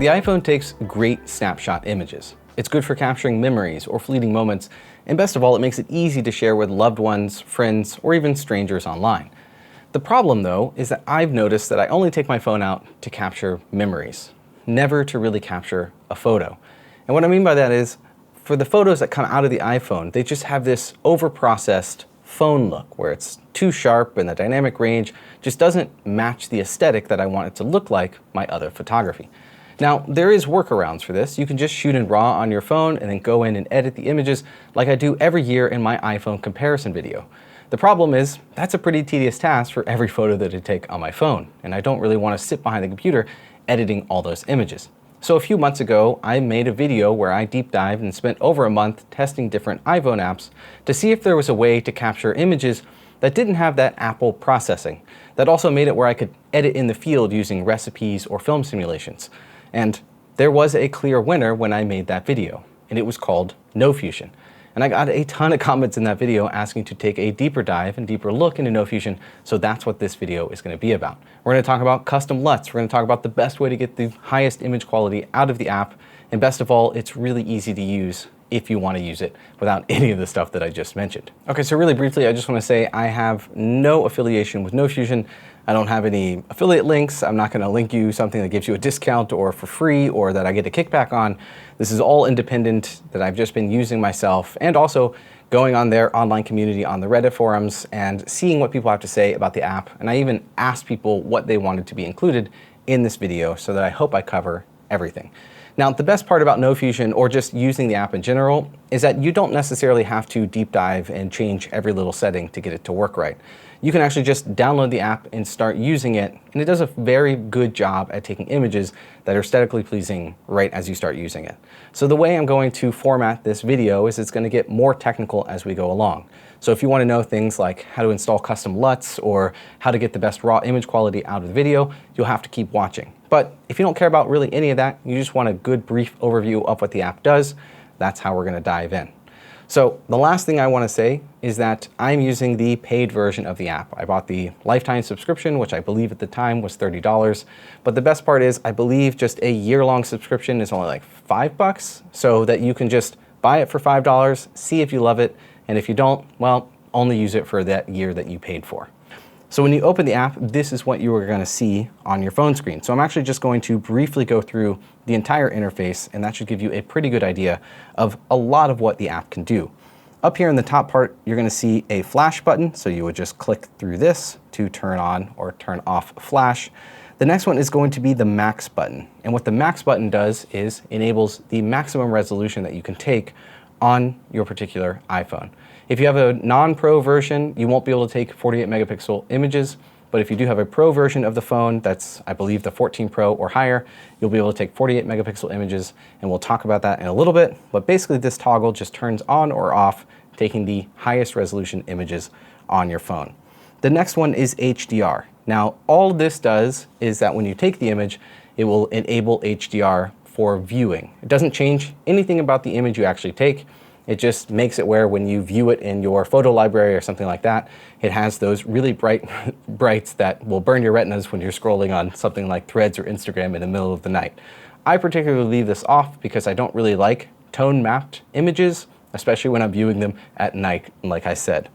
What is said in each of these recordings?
The iPhone takes great snapshot images. It's good for capturing memories or fleeting moments, and best of all, it makes it easy to share with loved ones, friends, or even strangers online. The problem, though, is that I've noticed that I only take my phone out to capture memories, never to really capture a photo. And what I mean by that is, for the photos that come out of the iPhone, they just have this over-processed phone look, where it's too sharp and the dynamic range just doesn't match the aesthetic that I want it to look like my other photography. Now, there is workarounds for this. You can just shoot in RAW on your phone and then go in and edit the images like I do every year in my iPhone comparison video. The problem is, that's a pretty tedious task for every photo that I take on my phone, and I don't really want to sit behind the computer editing all those images. So a few months ago, I made a video where I deep dived and spent over a month testing different iPhone apps to see if there was a way to capture images that didn't have that Apple processing, that also made it where I could edit in the field using recipes or film simulations. And there was a clear winner when I made that video, and it was called NoFusion. And I got a ton of comments in that video asking to take a deeper dive and deeper look into NoFusion, so that's what this video is going to be about. We're going to talk about custom LUTs, we're going to talk about the best way to get the highest image quality out of the app, and best of all, it's really easy to use if you want to use it without any of the stuff that I just mentioned. Okay, so really briefly, I just want to say I have no affiliation with NoFusion. I don't have any affiliate links. I'm not going to link you something that gives you a discount or for free or that I get a kickback on. This is all independent that I've just been using myself, and also going on their online community on the Reddit forums and seeing what people have to say about the app. And I even asked people what they wanted to be included in this video so that I hope I cover everything. Now, the best part about NoFusion, or just using the app in general, is that you don't necessarily have to deep dive and change every little setting to get it to work right. You can actually just download the app and start using it, and it does a very good job at taking images that are aesthetically pleasing right as you start using it. So the way I'm going to format this video is it's going to get more technical as we go along. So if you want to know things like how to install custom LUTs or how to get the best raw image quality out of the video, you'll have to keep watching. But if you don't care about really any of that, you just want a good brief overview of what the app does, that's how we're going to dive in. So the last thing I want to say is that I'm using the paid version of the app. I bought the lifetime subscription, which I believe at the time was $30. But the best part is I believe just a year-long subscription is only like $5, so that you can just buy it for $5, see if you love it, and if you don't, well, only use it for that year that you paid for. So when you open the app, this is what you are going to see on your phone screen. So I'm actually just going to briefly go through the entire interface, and that should give you a pretty good idea of a lot of what the app can do. Up here in the top part, you're going to see a flash button. So you would just click through this to turn on or turn off flash. The next one is going to be the max button. And what the max button does is enables the maximum resolution that you can take on your particular iPhone. If you have a non-pro version, you won't be able to take 48 megapixel images, but if you do have a pro version of the phone, that's, I believe, the 14 Pro or higher, you'll be able to take 48 megapixel images, and we'll talk about that in a little bit. But basically, this toggle just turns on or off, taking the highest resolution images on your phone. The next one is HDR. Now, all this does is that when you take the image, it will enable HDR for viewing. It doesn't change anything about the image you actually take. It just makes it where when you view it in your photo library or something like that, it has those really bright brights that will burn your retinas when you're scrolling on something like Threads or Instagram in the middle of the night. I particularly leave this off because I don't really like tone-mapped images, especially when I'm viewing them at night, like I said.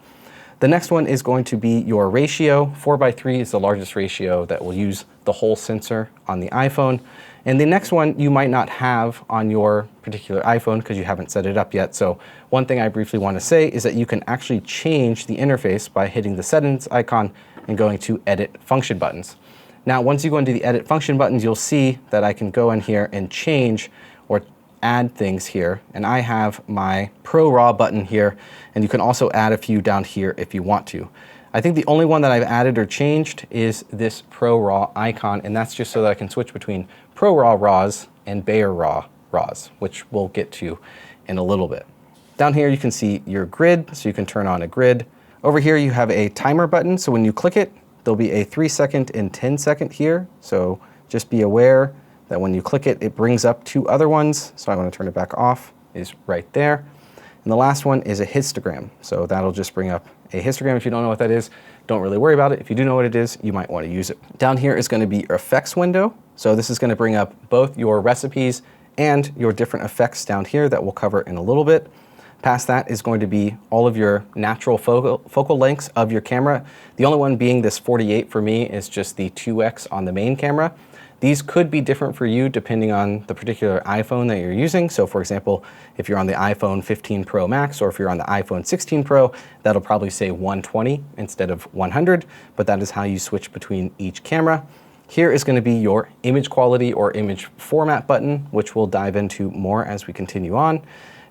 The next one is going to be your ratio. 4:3 is the largest ratio that will use the whole sensor on the iPhone. And the next one you might not have on your particular iPhone because you haven't set it up yet. So one thing I briefly want to say is that you can actually change the interface by hitting the settings icon and going to edit function buttons. Now, once you go into the edit function buttons, you'll see that I can go in here and change or add things here. And I have my ProRAW button here, and you can also add a few down here if you want to. I think the only one that I've added or changed is this ProRAW icon, and that's just so that I can switch between ProRAW RAWs and BayerRAW RAWs, which we'll get to in a little bit. Down here you can see your grid, so you can turn on a grid. Over here you have a timer button, so when you click it, there'll be a 3-second and 10-second here. So just be aware that when you click it, it brings up two other ones. So I'm going to turn it back off, is right there. And the last one is a histogram. So that'll just bring up a histogram. If you don't know what that is, don't really worry about it. If you do know what it is, you might want to use it. Down here is going to be your effects window. So this is going to bring up both your recipes and your different effects down here that we'll cover in a little bit. Past that is going to be all of your natural focal lengths of your camera. The only one being this 48 for me is just the 2x on the main camera. These could be different for you depending on the particular iPhone that you're using. So for example, if you're on the iPhone 15 Pro Max or if you're on the iPhone 16 Pro, that'll probably say 120 instead of 100, but that is how you switch between each camera. Here is going to be your image quality or image format button, which we'll dive into more as we continue on.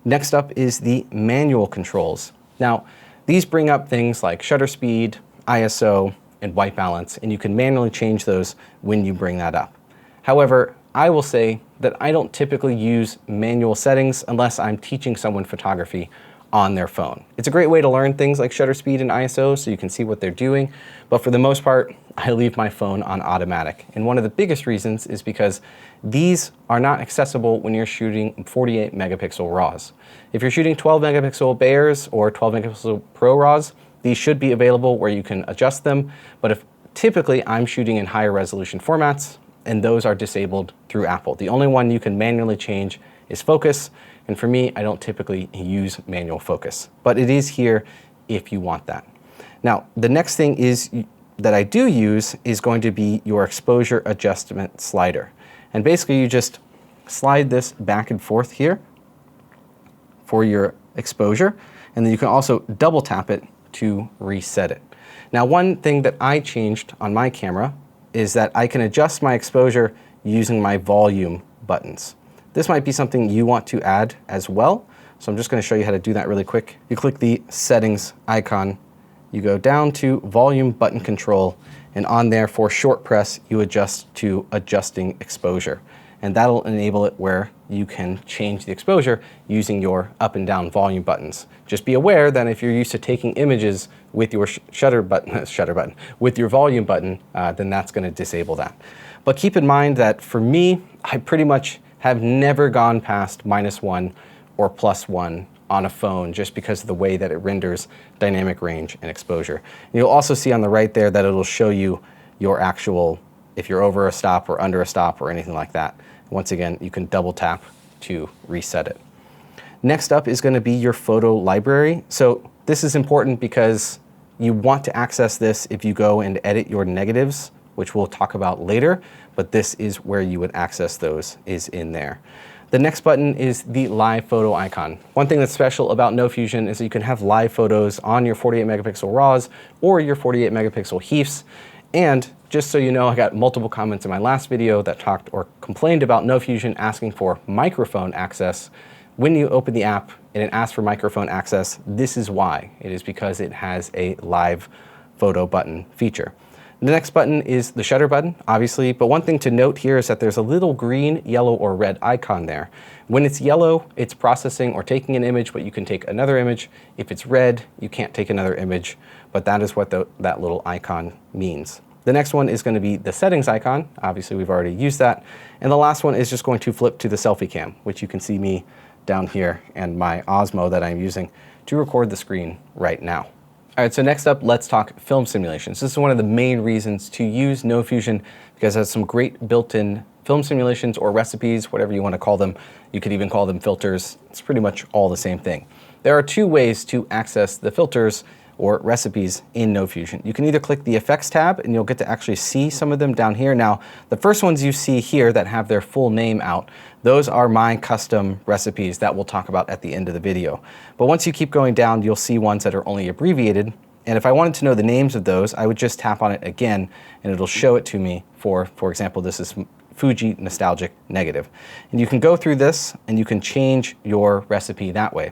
Next up is the manual controls. Now, these bring up things like shutter speed, ISO, and white balance, and you can manually change those when you bring that up. However, I will say that I don't typically use manual settings unless I'm teaching someone photography on their phone. It's a great way to learn things like shutter speed and ISO so you can see what they're doing, but for the most part, I leave my phone on automatic. And one of the biggest reasons is because these are not accessible when you're shooting 48 megapixel RAWs. If you're shooting 12 megapixel Bayers or 12 megapixel ProRAWs, these should be available where you can adjust them, but if typically I'm shooting in higher resolution formats, and those are disabled through Apple. The only one you can manually change is focus, and for me, I don't typically use manual focus, but it is here if you want that. Now, the next thing is that I do use is going to be your exposure adjustment slider. And basically you just slide this back and forth here for your exposure, and then you can also double tap it to reset it. Now, one thing that I changed on my camera is that I can adjust my exposure using my volume buttons. This might be something you want to add as well. So I'm just going to show you how to do that really quick. You click the settings icon, you go down to volume button control, and on there for short press, you adjust to adjusting exposure. And that'll enable it where you can change the exposure using your up and down volume buttons. Just be aware that if you're used to taking images with your with your volume button, then that's going to disable that. But keep in mind that for me, I pretty much have never gone past -1 or +1 on a phone just because of the way that it renders dynamic range and exposure. And you'll also see on the right there that it'll show you your actual, if you're over a stop or under a stop or anything like that. Once again, you can double tap to reset it. Next up is going to be your photo library. So this is important because you want to access this if you go and edit your negatives, which we'll talk about later, but this is where you would access those, is in there. The next button is the live photo icon. One thing that's special about No Fusion is that you can have live photos on your 48 megapixel RAWs or your 48 megapixel HEIFs. And just so you know, I got multiple comments in my last video that talked or complained about No Fusion asking for microphone access. When you open the app and it asks for microphone access, this is why. It is because it has a live photo button feature. The next button is the shutter button, obviously, but one thing to note here is that there's a little green, yellow, or red icon there. When it's yellow, it's processing or taking an image, but you can take another image. If it's red, you can't take another image, but that is what that little icon means. The next one is going to be the settings icon. Obviously, we've already used that. And the last one is just going to flip to the selfie cam, which you can see me down here and my Osmo that I'm using to record the screen right now. All right, so next up, let's talk film simulations. This is one of the main reasons to use No Fusion because it has some great built-in film simulations or recipes, whatever you want to call them. You could even call them filters. It's pretty much all the same thing. There are two ways to access the filters or recipes in No Fusion. You can either click the Effects tab and you'll get to actually see some of them down here. Now, the first ones you see here that have their full name out, those are my custom recipes that we'll talk about at the end of the video. But once you keep going down, you'll see ones that are only abbreviated. And if I wanted to know the names of those, I would just tap on it again and it'll show it to me for example, this is Fuji Nostalgic Negative. And you can go through this and you can change your recipe that way.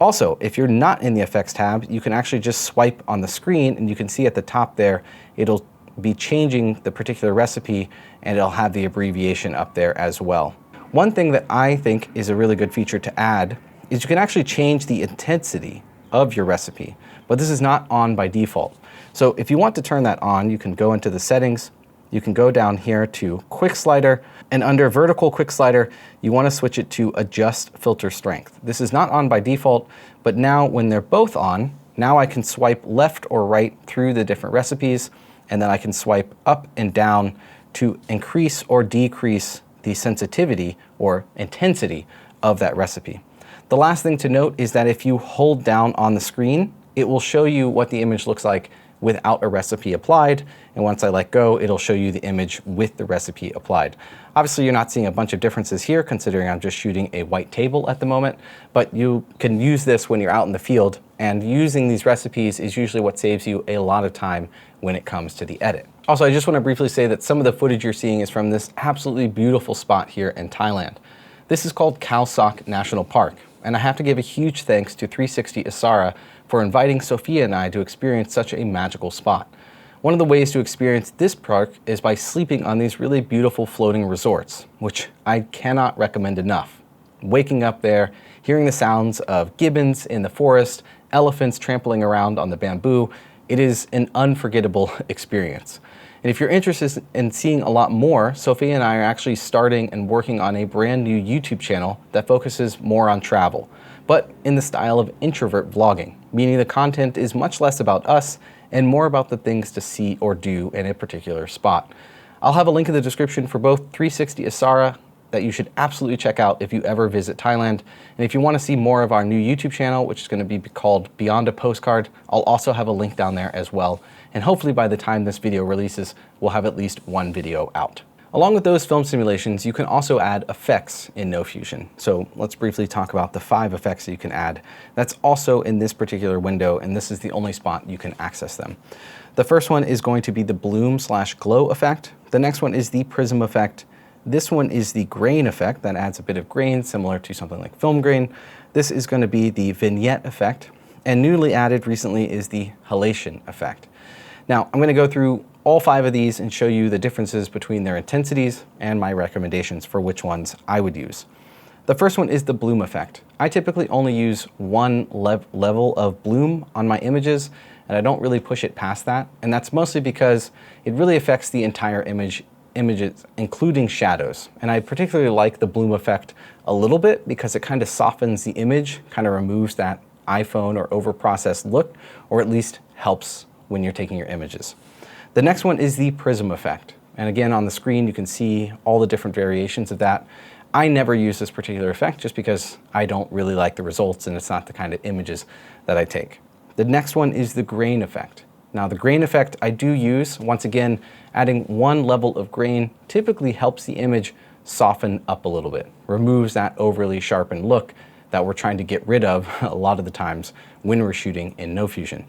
Also, if you're not in the Effects tab, you can actually just swipe on the screen and you can see at the top there, it'll be changing the particular recipe and it'll have the abbreviation up there as well. One thing that I think is a really good feature to add is you can actually change the intensity of your recipe, but this is not on by default. So if you want to turn that on, you can go into the settings, you can go down here to Quick Slider, and under Vertical Quick Slider, you want to switch it to Adjust Filter Strength. This is not on by default, but now when they're both on, Now I can swipe left or right through the different recipes, and then I can swipe up and down to increase or decrease the sensitivity or intensity of that recipe. The last thing to note is that if you hold down on the screen, it will show you what the image looks like without a recipe applied, and once I let go, it'll show you the image with the recipe applied. Obviously, you're not seeing a bunch of differences here, considering I'm just shooting a white table at the moment, but you can use this when you're out in the field, and using these recipes is usually what saves you a lot of time when it comes to the edit. Also, I just want to briefly say that some of the footage you're seeing is from this absolutely beautiful spot here in Thailand. This is called Khao Sok National Park, and I have to give a huge thanks to 360 Asara for inviting Sophia and I to experience such a magical spot. One of the ways to experience this park is by sleeping on these really beautiful floating resorts, which I cannot recommend enough. Waking up there, hearing the sounds of gibbons in the forest, elephants trampling around on the bamboo, it is an unforgettable experience. And if you're interested in seeing a lot more, Sophia and I are actually starting and working on a brand new YouTube channel that focuses more on travel, but in the style of introvert vlogging, meaning the content is much less about us and more about the things to see or do in a particular spot. I'll have a link in the description for both 360 Asara that you should absolutely check out if you ever visit Thailand. And if you want to see more of our new YouTube channel, which is going to be called Beyond a Postcard, I'll also have a link down there as well. And hopefully by the time this video releases, we'll have at least one video out. Along with those film simulations, you can also add effects in NoFusion. So let's briefly talk about the 5 effects that you can add. That's also in this particular window, and this is the only spot you can access them. The first one is going to be the bloom/glow effect. The next one is the prism effect. This one is the grain effect that adds a bit of grain similar to something like film grain. This is going to be the vignette effect. And newly added recently is the halation effect. Now I'm going to go through all 5 of these and show you the differences between their intensities and my recommendations for which ones I would use. The first one is the bloom effect. I typically only use one level of bloom on my images, and I don't really push it past that. And that's mostly because it really affects the entire images, including shadows. And I particularly like the bloom effect a little bit because it kind of softens the image, kind of removes that iPhone or overprocessed look, or at least helps when you're taking your images. The next one is the prism effect. And again, on the screen, you can see all the different variations of that. I never use this particular effect just because I don't really like the results and it's not the kind of images that I take. The next one is the grain effect. Now the grain effect I do use, once again, adding one level of grain typically helps the image soften up a little bit, removes that overly sharpened look that we're trying to get rid of a lot of the times when we're shooting in NoFusion.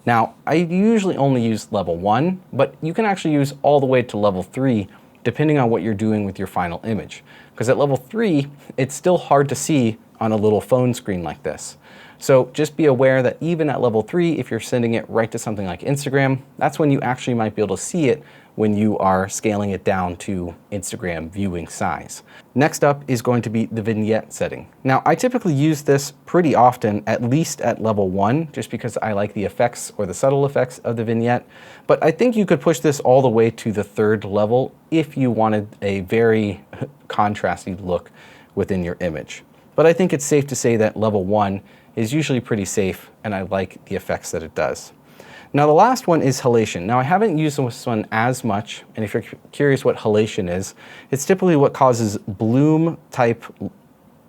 Now, I usually only use level 1, but you can actually use all the way to level 3 depending on what you're doing with your final image. Because at level 3, it's still hard to see on a little phone screen like this. So just be aware that even at level 3, if you're sending it right to something like Instagram, that's when you actually might be able to see it when you are scaling it down to Instagram viewing size. Next up is going to be the vignette setting. Now, I typically use this pretty often, at least at level 1, just because I like the effects or the subtle effects of the vignette. But I think you could push this all the way to the 3rd level if you wanted a very contrasty look within your image. But I think it's safe to say that level 1 is usually pretty safe, and I like the effects that it does. Now the last one is halation. Now I haven't used this one as much, and if you're curious what halation is, it's typically what causes bloom type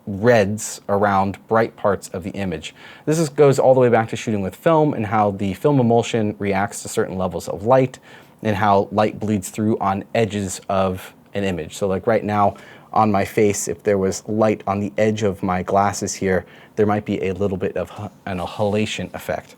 reds around bright parts of the image. This goes all the way back to shooting with film and how the film emulsion reacts to certain levels of light and how light bleeds through on edges of an image. So like right now on my face, if there was light on the edge of my glasses here, there might be a little bit of a halation effect.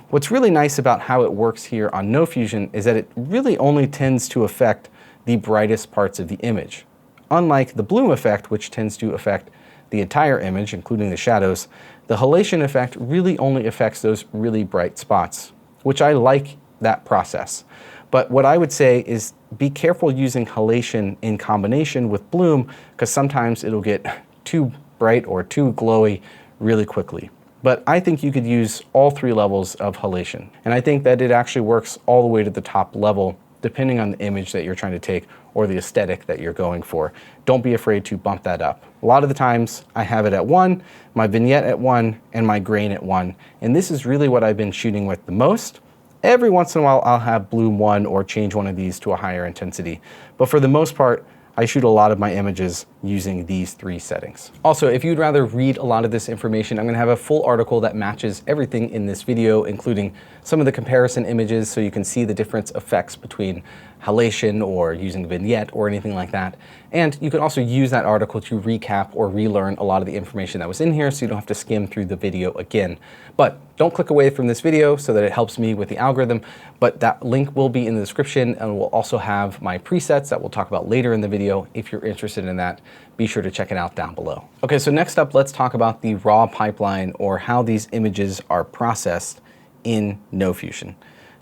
What's really nice about how it works here on NoFusion is that it really only tends to affect the brightest parts of the image. Unlike the bloom effect, which tends to affect the entire image, including the shadows, the halation effect really only affects those really bright spots, which I like that process. But what I would say is be careful using halation in combination with bloom, because sometimes it'll get too bright or too glowy really quickly. But I think you could use all 3 levels of halation. And I think that it actually works all the way to the top level depending on the image that you're trying to take or the aesthetic that you're going for. Don't be afraid to bump that up. A lot of the times I have it at 1, my vignette at 1, and my grain at 1. And this is really what I've been shooting with the most. Every once in a while I'll have bloom 1 or change one of these to a higher intensity. But for the most part, I shoot a lot of my images using these 3 settings. Also, if you'd rather read a lot of this information, I'm gonna have a full article that matches everything in this video, including some of the comparison images so you can see the different effects between halation or using vignette or anything like that. And you can also use that article to recap or relearn a lot of the information that was in here so you don't have to skim through the video again. But don't click away from this video so that it helps me with the algorithm, but that link will be in the description, and we'll also have my presets that we'll talk about later in the video. If you're interested in that, be sure to check it out down below. Okay, so next up, let's talk about the RAW pipeline, or how these images are processed in NoFusion.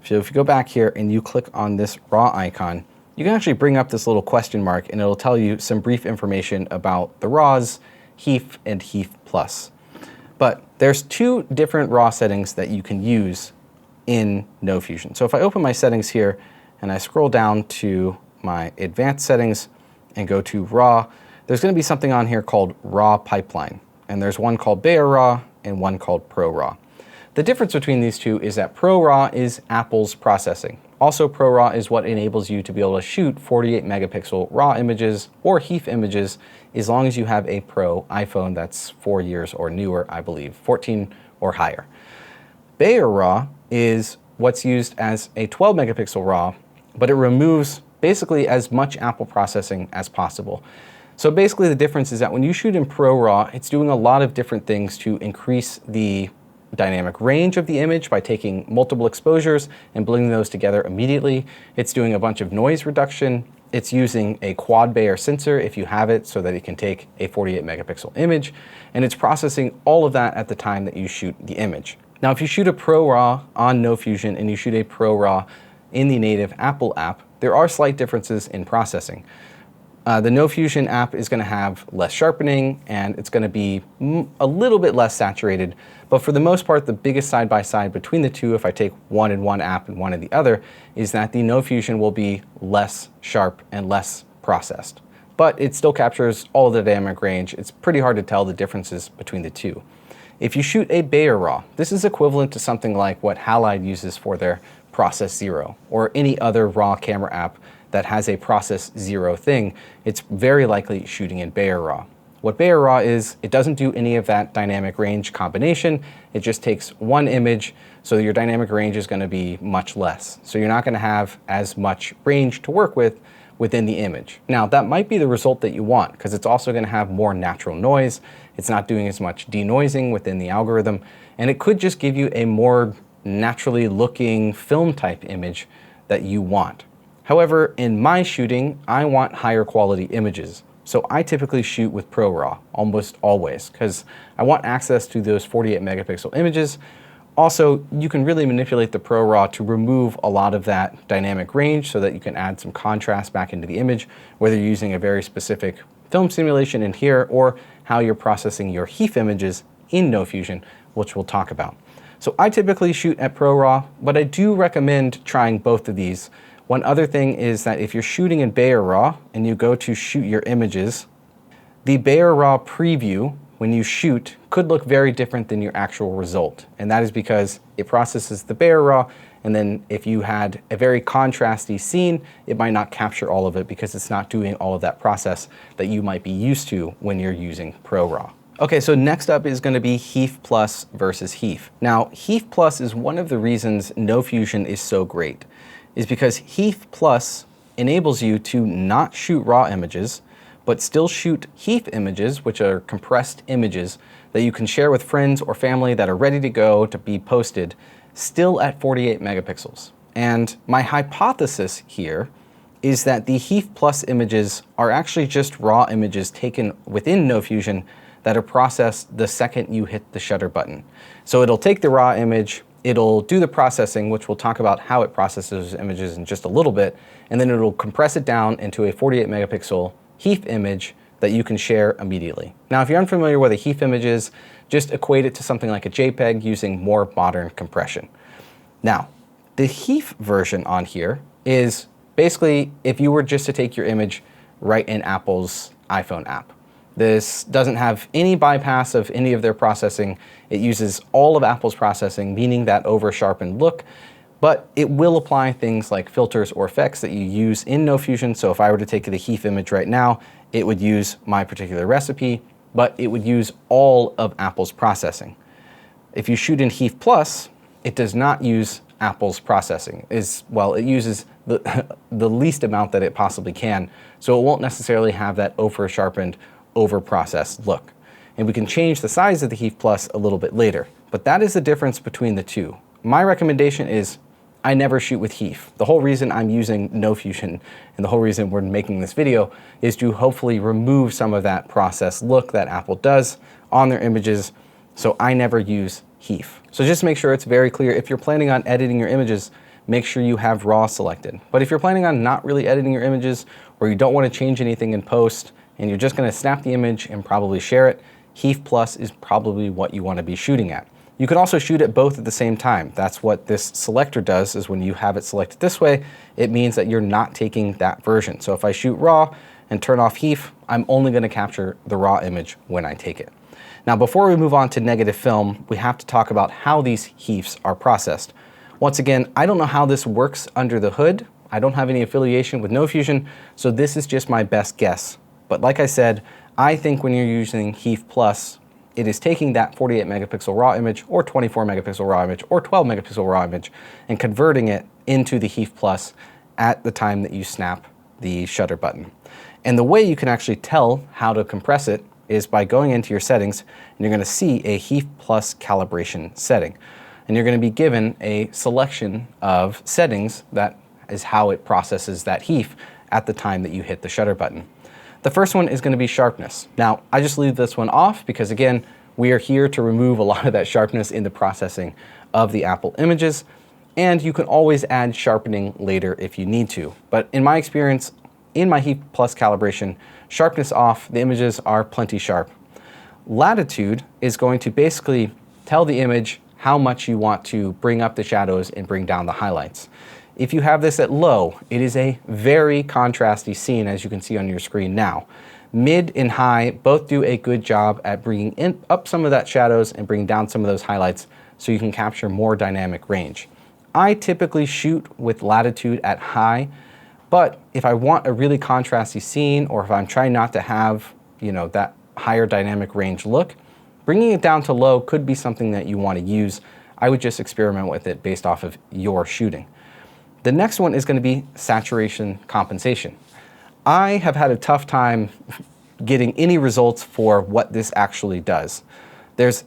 So if you go back here and you click on this RAW icon, you can actually bring up this little question mark and it'll tell you some brief information about the RAWs, HEIF and HEIF Plus. But there's 2 different RAW settings that you can use in NoFusion. So if I open my settings here and I scroll down to my advanced settings and go to RAW, there's going to be something on here called RAW pipeline. And there's one called BayerRAW and one called ProRAW. The difference between these 2 is that ProRAW is Apple's processing. Also, ProRAW is what enables you to be able to shoot 48 megapixel RAW images or HEIF images as long as you have a Pro iPhone that's 4 years or newer, I believe, 14 or higher. BayerRAW is what's used as a 12 megapixel RAW, but it removes basically as much Apple processing as possible. So basically the difference is that when you shoot in ProRAW, it's doing a lot of different things to increase the dynamic range of the image by taking multiple exposures and blending those together immediately. It's doing a bunch of noise reduction. It's using a quad Bayer sensor if you have it so that it can take a 48 megapixel image. And it's processing all of that at the time that you shoot the image. Now, if you shoot a ProRAW on NoFusion and you shoot a ProRAW in the native Apple app, there are slight differences in processing. The NoFusion app is going to have less sharpening and it's going to be a little bit less saturated. But for the most part, the biggest side-by-side between the 2, if I take one in one app and one in the other, is that the NoFusion will be less sharp and less processed. But it still captures all of the dynamic range. It's pretty hard to tell the differences between the 2. If you shoot a BayerRAW, this is equivalent to something like what Halide uses for their Process Zero, or any other RAW camera app that has a Process Zero thing. It's very likely shooting in BayerRAW. What BayerRAW is, it doesn't do any of that dynamic range combination. It just takes one image, so your dynamic range is going to be much less. So you're not going to have as much range to work with within the image. Now, that might be the result that you want, because it's also going to have more natural noise. It's not doing as much denoising within the algorithm, and it could just give you a more naturally looking film type image that you want. However, in my shooting, I want higher quality images. So I typically shoot with ProRAW almost always because I want access to those 48 megapixel images. Also, you can really manipulate the ProRAW to remove a lot of that dynamic range so that you can add some contrast back into the image, whether you're using a very specific film simulation in here or how you're processing your HEIF images in NoFusion, which we'll talk about. So I typically shoot at ProRAW, but I do recommend trying both of these. One other thing is that if you're shooting in BayerRAW and you go to shoot your images, the BayerRAW preview when you shoot could look very different than your actual result. And that is because it processes the BayerRAW, and then if you had a very contrasty scene, it might not capture all of it because it's not doing all of that process that you might be used to when you're using ProRAW. Okay, so next up is going to be HEIF Plus versus HEIF. Now, HEIF Plus is one of the reasons NoFusion is so great, is because HEIF Plus enables you to not shoot RAW images, but still shoot HEIF images, which are compressed images that you can share with friends or family that are ready to go to be posted, still at 48 megapixels. And my hypothesis here is that the HEIF Plus images are actually just RAW images taken within NoFusion that are processed the second you hit the shutter button. So it'll take the RAW image, it'll do the processing, which we'll talk about how it processes images in just a little bit, and then it'll compress it down into a 48 megapixel HEIF image that you can share immediately. Now, if you're unfamiliar with a HEIF image is, just equate it to something like a JPEG using more modern compression. Now, the HEIF version on here is Basically, if you were just to take your image right in Apple's iPhone app. This doesn't have any bypass of any of their processing. It uses all of Apple's processing, meaning that over-sharpened look, but it will apply things like filters or effects that you use in No Fusion. So if I were to take the HEIF image right now, it would use my particular recipe, but it would use all of Apple's processing. If you shoot in HEIF Plus, it does not use Apple's processing. It uses the least amount that it possibly can, so it won't necessarily have that over-sharpened, over-processed look. And we can change the size of the HEIF Plus a little bit later, but that is the difference between the two. My recommendation is I never shoot with HEIF. The whole reason I'm using No Fusion and the whole reason we're making this video is to hopefully remove some of that processed look that Apple does on their images, so I never use HEIF. So just make sure it's very clear. If you're planning on editing your images, make sure you have RAW selected. But if you're planning on not really editing your images, or you don't want to change anything in post, and you're just going to snap the image and probably share it, HEIF Plus is probably what you want to be shooting at. You can also shoot at both at the same time. That's what this selector does, is when you have it selected this way, it means that you're not taking that version. So if I shoot RAW and turn off HEIF, I'm only going to capture the RAW image when I take it. Now, before we move on to negative film, we have to talk about how these HEIFs are processed. Once again, I don't know how this works under the hood. I don't have any affiliation with No Fusion, so this is just my best guess. But like I said, I think when you're using HEIF Plus, it is taking that 48 megapixel RAW image or 24 megapixel RAW image or 12 megapixel RAW image and converting it into the HEIF Plus at the time that you snap the shutter button. And the way you can actually tell how to compress it is by going into your settings, and you're going to see a HEIF Plus calibration setting. And you're going to be given a selection of settings that is how it processes that HEIF at the time that you hit the shutter button. The first one is going to be sharpness. Now, I just leave this one off because, again, we are here to remove a lot of that sharpness in the processing of the Apple images, and you can always add sharpening later if you need to. But in my experience, in my HEIF Plus calibration, sharpness off, the images are plenty sharp. Latitude is going to basically tell the image how much you want to bring up the shadows and bring down the highlights. If you have this at low, it is a very contrasty scene, as you can see on your screen now. Mid and high both do a good job at bringing up some of that shadows and bringing down some of those highlights so you can capture more dynamic range. I typically shoot with latitude at high, but if I want a really contrasty scene, or if I'm trying not to have, that higher dynamic range look, bringing it down to low could be something that you want to use. I would just experiment with it based off of your shooting. The next one is going to be saturation compensation. I have had a tough time getting any results for what this actually does. There's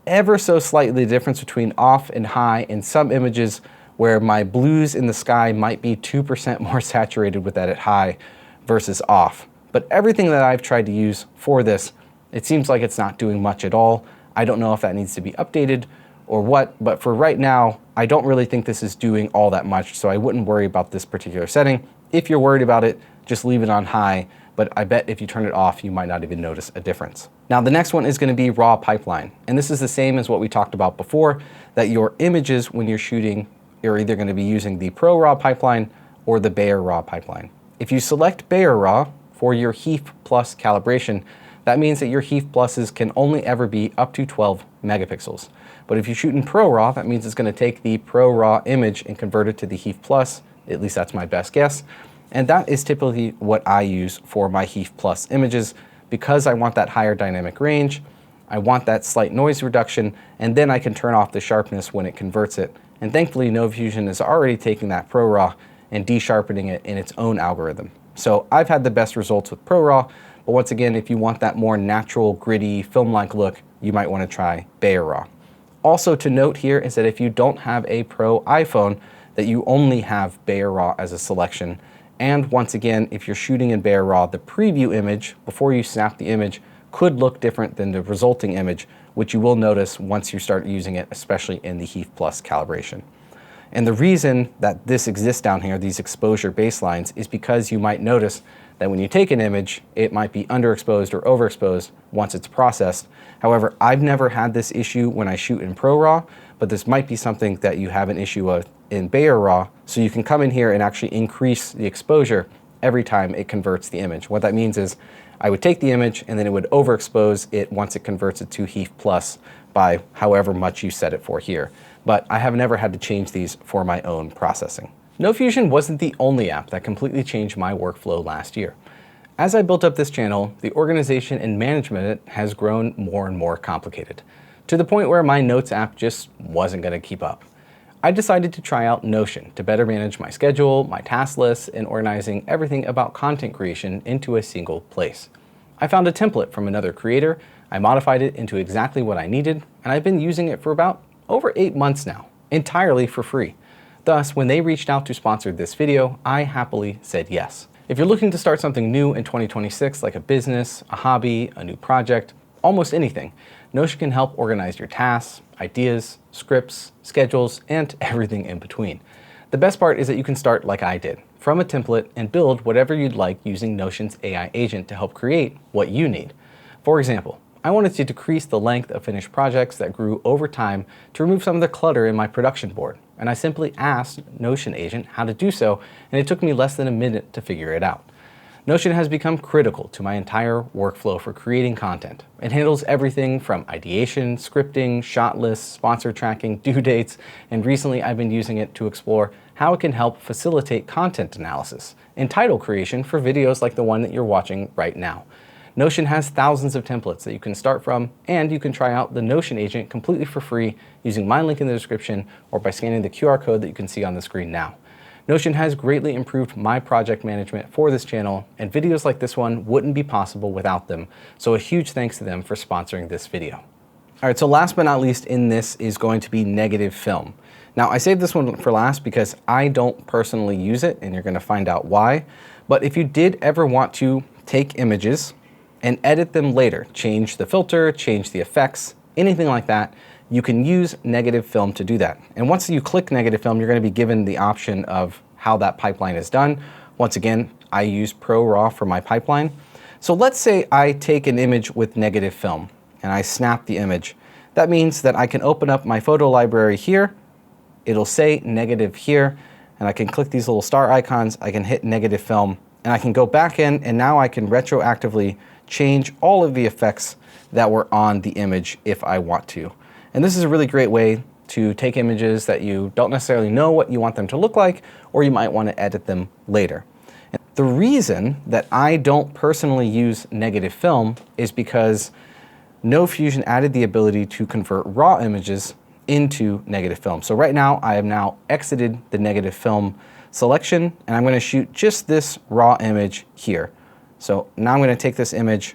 ever so slightly the difference between off and high in some images, where my blues in the sky might be 2% more saturated with that at high versus off. But everything that I've tried to use for this, it seems like it's not doing much at all. I don't know if that needs to be updated or what, but for right now, I don't really think this is doing all that much, so I wouldn't worry about this particular setting. If you're worried about it, just leave it on high, but I bet if you turn it off, you might not even notice a difference. Now, the next one is going to be raw pipeline, and this is the same as what we talked about before, that your images, when you're shooting, you're either going to be using the ProRAW pipeline or the BayerRAW pipeline. If you select BayerRAW for your HEIF Plus calibration, that means that your HEIF Pluses can only ever be up to 12 megapixels. But if you shoot in ProRAW, that means it's going to take the ProRAW image and convert it to the HEIF Plus. At least that's my best guess. And that is typically what I use for my HEIF Plus images, because I want that higher dynamic range, I want that slight noise reduction, and then I can turn off the sharpness when it converts it. And thankfully, No Fusion is already taking that ProRAW and de-sharpening it in its own algorithm. So I've had the best results with ProRAW, but once again, if you want that more natural, gritty, film-like look, you might want to try BayerRAW. Also to note here is that if you don't have a Pro iPhone, that you only have BayerRAW as a selection. And once again, if you're shooting in BayerRAW, the preview image, before you snap the image, could look different than the resulting image, which you will notice once you start using it, especially in the HEIF Plus calibration. And the reason that this exists down here, these exposure baselines, is because you might notice that when you take an image, it might be underexposed or overexposed once it's processed. However, I've never had this issue when I shoot in ProRAW, but this might be something that you have an issue in BayerRAW, so you can come in here and actually increase the exposure every time it converts the image. What that means is I would take the image and then it would overexpose it once it converts it to HEIF Plus by however much you set it for here. But I have never had to change these for my own processing. NoFusion wasn't the only app that completely changed my workflow last year. As I built up this channel, the organization and management of it has grown more and more complicated, to the point where my Notes app just wasn't going to keep up. I decided to try out Notion to better manage my schedule, my task lists, and organizing everything about content creation into a single place. I found a template from another creator, I modified it into exactly what I needed, and I've been using it for about over 8 months now, entirely for free. Thus, when they reached out to sponsor this video, I happily said yes. If you're looking to start something new in 2026, like a business, a hobby, a new project, almost anything, Notion can help organize your tasks, ideas, scripts, schedules, and everything in between. The best part is that you can start like I did, from a template and build whatever you'd like using Notion's AI agent to help create what you need. For example, I wanted to decrease the length of finished projects that grew over time to remove some of the clutter in my production board, and I simply asked Notion agent how to do so, and it took me less than a minute to figure it out. Notion has become critical to my entire workflow for creating content. It handles everything from ideation, scripting, shot lists, sponsor tracking, due dates, and recently I've been using it to explore how it can help facilitate content analysis and title creation for videos like the one that you're watching right now. Notion has thousands of templates that you can start from, and you can try out the Notion agent completely for free using my link in the description or by scanning the QR code that you can see on the screen now. Notion has greatly improved my project management for this channel, and videos like this one wouldn't be possible without them, so a huge thanks to them for sponsoring this video. All right, so last but not least in this is going to be negative film. Now, I saved this one for last because I don't personally use it, and you're going to find out why. But if you did ever want to take images and edit them later, change the filter, change the effects, anything like that, you can use negative film to do that. And once you click negative film, you're going to be given the option of how that pipeline is done. Once again, I use ProRAW for my pipeline. So let's say I take an image with negative film and I snap the image. That means that I can open up my photo library here. It'll say negative here, and I can click these little star icons. I can hit negative film, and I can go back in, and now I can retroactively change all of the effects that were on the image if I want to. And this is a really great way to take images that you don't necessarily know what you want them to look like, or you might want to edit them later. And the reason that I don't personally use negative film is because NoFusion added the ability to convert raw images into negative film. So right now, I have now exited the negative film selection, and I'm going to shoot just this raw image here. So now I'm going to take this image,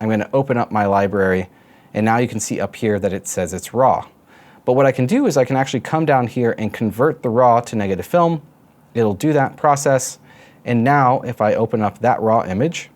I'm going to open up my library, and now you can see up here that it says it's raw. But what I can do is I can actually come down here and convert the raw to negative film. It'll do that process, and now if I open up that raw image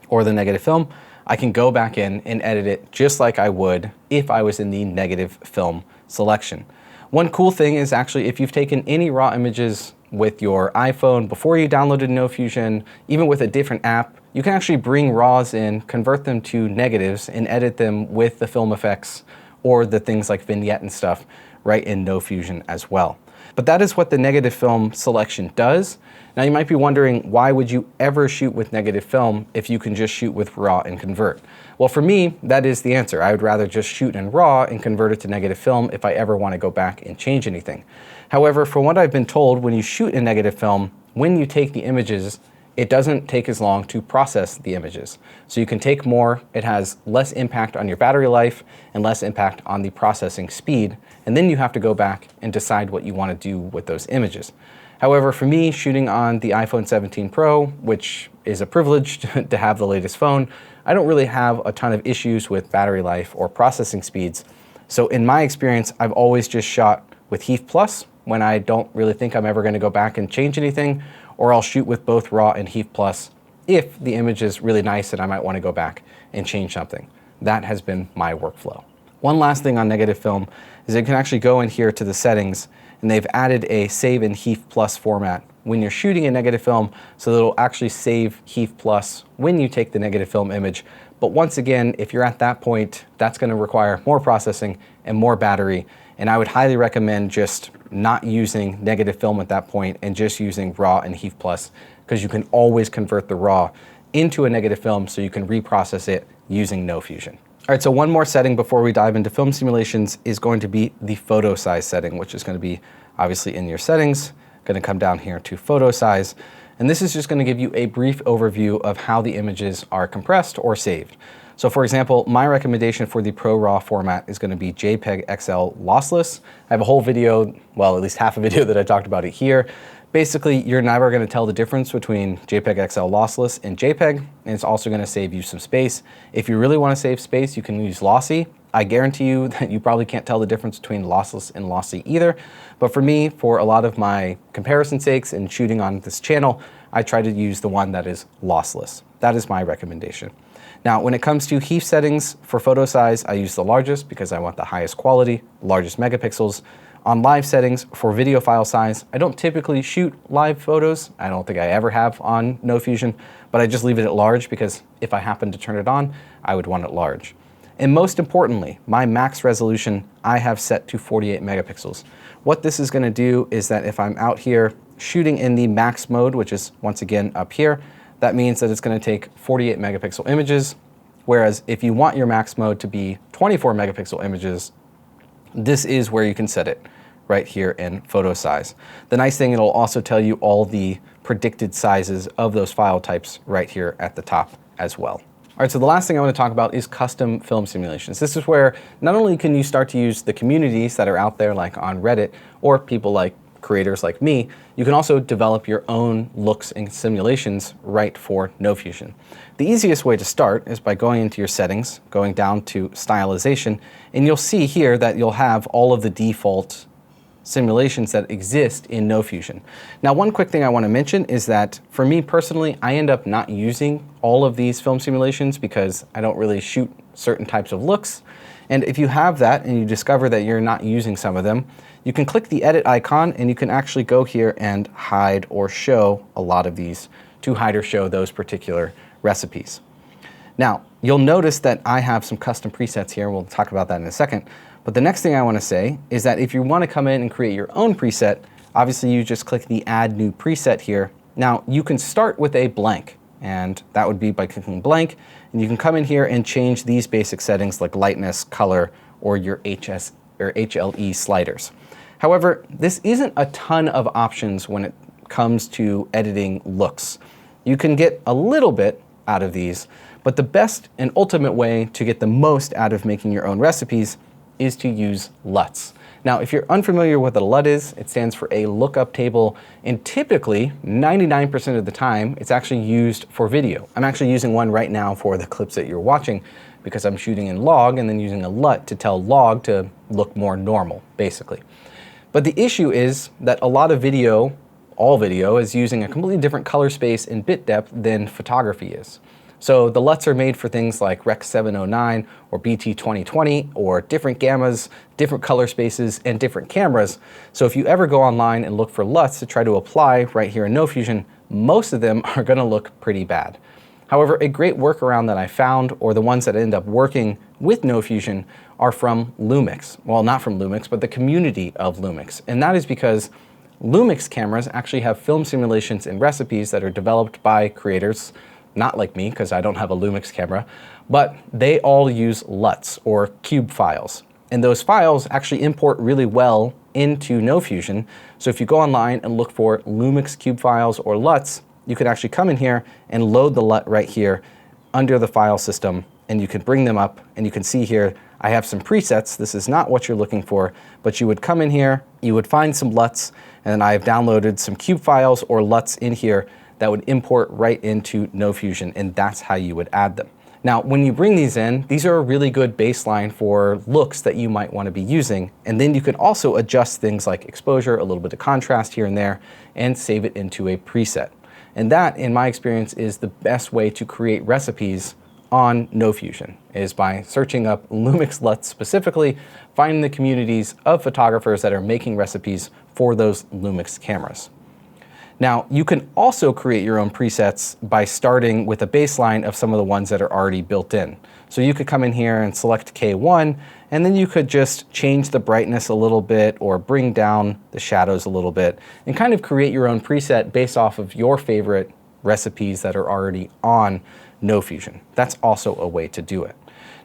or the negative film, I can go back in and edit it just like I would if I was in the negative film selection. One cool thing is actually if you've taken any raw images with your iPhone before you downloaded NoFusion, even with a different app, you can actually bring RAWs in, convert them to negatives, and edit them with the film effects or the things like vignette and stuff right in NoFusion as well. But that is what the negative film selection does. Now you might be wondering, why would you ever shoot with negative film if you can just shoot with RAW and convert? Well, for me, that is the answer. I would rather just shoot in RAW and convert it to negative film if I ever want to go back and change anything. However, from what I've been told, when you shoot in negative film, when you take the images, it doesn't take as long to process the images. So you can take more, it has less impact on your battery life and less impact on the processing speed, and then you have to go back and decide what you want to do with those images. However, for me, shooting on the iPhone 17 Pro, which is a privilege to have the latest phone, I don't really have a ton of issues with battery life or processing speeds. So in my experience, I've always just shot with HEIF Plus when I don't really think I'm ever going to go back and change anything, or I'll shoot with both RAW and HEIF Plus if the image is really nice and I might want to go back and change something. That has been my workflow. One last thing on negative film is you can actually go in here to the settings, and they've added a save in HEIF Plus format when you're shooting a negative film so that it'll actually save HEIF Plus when you take the negative film image. But once again, if you're at that point, that's going to require more processing and more battery. And I would highly recommend just not using negative film at that point and just using RAW and HEIF Plus, because you can always convert the RAW into a negative film so you can reprocess it using No Fusion. All right, so one more setting before we dive into film simulations is going to be the photo size setting, which is going to be obviously in your settings. Going to come down here to photo size. And this is just going to give you a brief overview of how the images are compressed or saved. So for example, my recommendation for the ProRAW format is going to be JPEG XL lossless. I have a whole video, well, at least half a video that I talked about it here. Basically, you're never going to tell the difference between JPEG XL lossless and JPEG, and it's also going to save you some space. If you really want to save space, you can use lossy. I guarantee you that you probably can't tell the difference between lossless and lossy either. But for me, for a lot of my comparison sakes and shooting on this channel, I try to use the one that is lossless. That is my recommendation. Now, when it comes to HEIF settings for photo size, I use the largest because I want the highest quality, largest megapixels. On live settings for video file size, I don't typically shoot live photos. I don't think I ever have on No Fusion, but I just leave it at large because if I happen to turn it on, I would want it large. And most importantly, my max resolution I have set to 48 megapixels. What this is going to do is that if I'm out here shooting in the max mode, which is once again up here, that means that it's going to take 48 megapixel images. Whereas if you want your max mode to be 24 megapixel images, this is where you can set it, right here in photo size. The nice thing, it'll also tell you all the predicted sizes of those file types right here at the top as well. All right, so the last thing I want to talk about is custom film simulations. This is where not only can you start to use the communities that are out there like on Reddit or people like creators like me, you can also develop your own looks and simulations right for No Fusion. The easiest way to start is by going into your settings, going down to stylization, and you'll see here that you'll have all of the default simulations that exist in No Fusion. Now, one quick thing I want to mention is that for me personally, I end up not using all of these film simulations because I don't really shoot certain types of looks. And if you have that and you discover that you're not using some of them, you can click the edit icon and you can actually go here and hide or show a lot of these to hide or show those particular recipes. Now, you'll notice that I have some custom presets here. We'll talk about that in a second. But the next thing I want to say is that if you want to come in and create your own preset, obviously you just click the Add New Preset here. Now, you can start with a blank, and that would be by clicking blank. And you can come in here and change these basic settings like lightness, color, or your HS or HLE sliders. However, this isn't a ton of options when it comes to editing looks. You can get a little bit out of these, but the best and ultimate way to get the most out of making your own recipes is to use LUTs. Now, if you're unfamiliar with what a LUT is, it stands for a lookup table, and typically 99% of the time it's actually used for video. I'm actually using one right now for the clips that you're watching because I'm shooting in log and then using a LUT to tell log to look more normal, basically. But the issue is that a lot of video, all video, is using a completely different color space and bit depth than photography is. So the LUTs are made for things like Rec 709 or BT 2020 or different gammas, different color spaces, and different cameras. So if you ever go online and look for LUTs to try to apply right here in No Fusion, most of them are going to look pretty bad. However, a great workaround that I found, or the ones that end up working with No Fusion, are from Lumix. Well, not from Lumix, but the community of Lumix. And that is because Lumix cameras actually have film simulations and recipes that are developed by creators, not like me, because I don't have a Lumix camera, but they all use LUTs, or cube files. And those files actually import really well into No Fusion. So if you go online and look for Lumix cube files or LUTs, you can actually come in here and load the LUT right here under the file system, and you can bring them up, and you can see here I have some presets. This is not what you're looking for, but you would come in here, you would find some LUTs, and then I've downloaded some cube files or LUTs in here that would import right into No Fusion, and that's how you would add them. Now, when you bring these in, these are a really good baseline for looks that you might want to be using, and then you can also adjust things like exposure, a little bit of contrast here and there, and save it into a preset. And that, in my experience, is the best way to create recipes on No Fusion, is by searching up Lumix LUTs specifically, finding the communities of photographers that are making recipes for those Lumix cameras. Now, you can also create your own presets by starting with a baseline of some of the ones that are already built in. So you could come in here and select K1, and then you could just change the brightness a little bit or bring down the shadows a little bit and kind of create your own preset based off of your favorite recipes that are already on NoFusion. That's also a way to do it.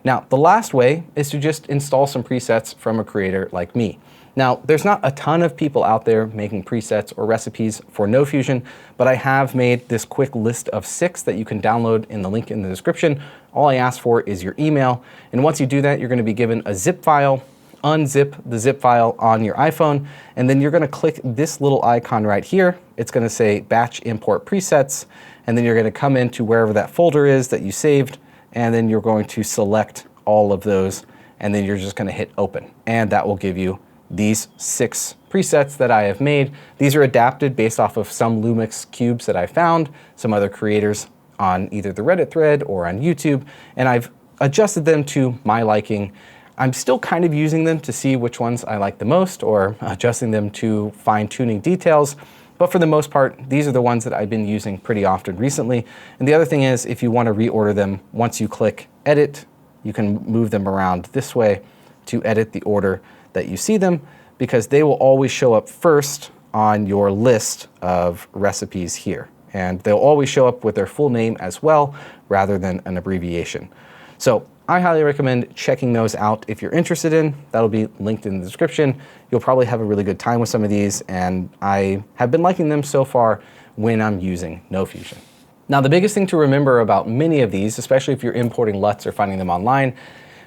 Now, the last way is to just install some presets from a creator like me. Now, there's not a ton of people out there making presets or recipes for NoFusion, but I have made this quick list of 6 that you can download in the link in the description. All I ask for is your email, and once you do that, you're going to be given a zip file. Unzip the zip file on your iPhone, and then you're going to click this little icon right here. It's going to say Batch Import Presets, and then you're going to come into wherever that folder is that you saved, and then you're going to select all of those, and then you're just going to hit Open, and that will give you these 6 presets that I have made. These are adapted based off of some Lumix cubes that I found, some other creators on either the Reddit thread or on YouTube, and I've adjusted them to my liking. I'm still kind of using them to see which ones I like the most or adjusting them to fine-tuning details. But for the most part, these are the ones that I've been using pretty often recently. And the other thing is, if you want to reorder them, once you click Edit, you can move them around this way to edit the order that you see them, because they will always show up first on your list of recipes here. And they'll always show up with their full name as well, rather than an abbreviation. So I highly recommend checking those out if you're interested in. That'll be linked in the description. You'll probably have a really good time with some of these, and I have been liking them so far when I'm using NoFusion. Now, the biggest thing to remember about many of these, especially if you're importing LUTs or finding them online,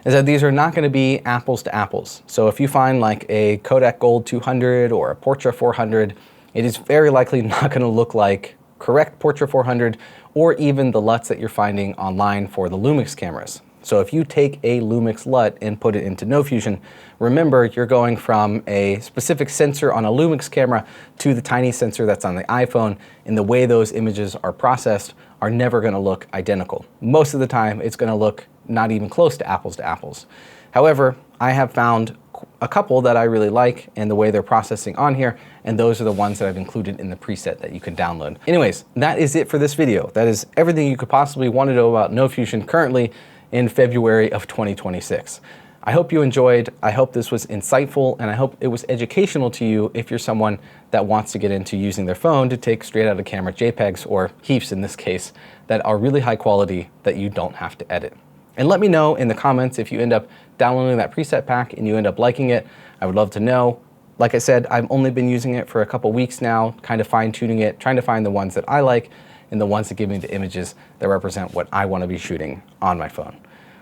is that these are not going to be apples to apples. So if you find like a Kodak Gold 200 or a Portra 400, it is very likely not going to look like correct Portra 400 or even the LUTs that you're finding online for the Lumix cameras. So if you take a Lumix LUT and put it into NoFusion, remember you're going from a specific sensor on a Lumix camera to the tiny sensor that's on the iPhone, and the way those images are processed are never going to look identical. Most of the time, it's going to look not even close to apples. However, I have found a couple that I really like and the way they're processing on here, and those are the ones that I've included in the preset that you can download. Anyways, that is it for this video. That is everything you could possibly want to know about NoFusion currently in February of 2026. I hope you enjoyed. I hope this was insightful, and I hope it was educational to you if you're someone that wants to get into using their phone to take straight out of camera JPEGs, or HEIFs in this case, that are really high quality that you don't have to edit. And let me know in the comments if you end up downloading that preset pack and you end up liking it. I would love to know. Like I said, I've only been using it for a couple weeks now, kind of fine-tuning it, trying to find the ones that I like and the ones that give me the images that represent what I want to be shooting on my phone.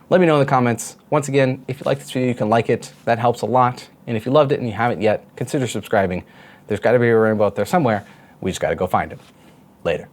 Let me know in the comments. Once again, if you like this video, you can like it. That helps a lot. And if you loved it and you haven't yet, consider subscribing. There's got to be a rainbow out there somewhere. We just got to go find it. Later.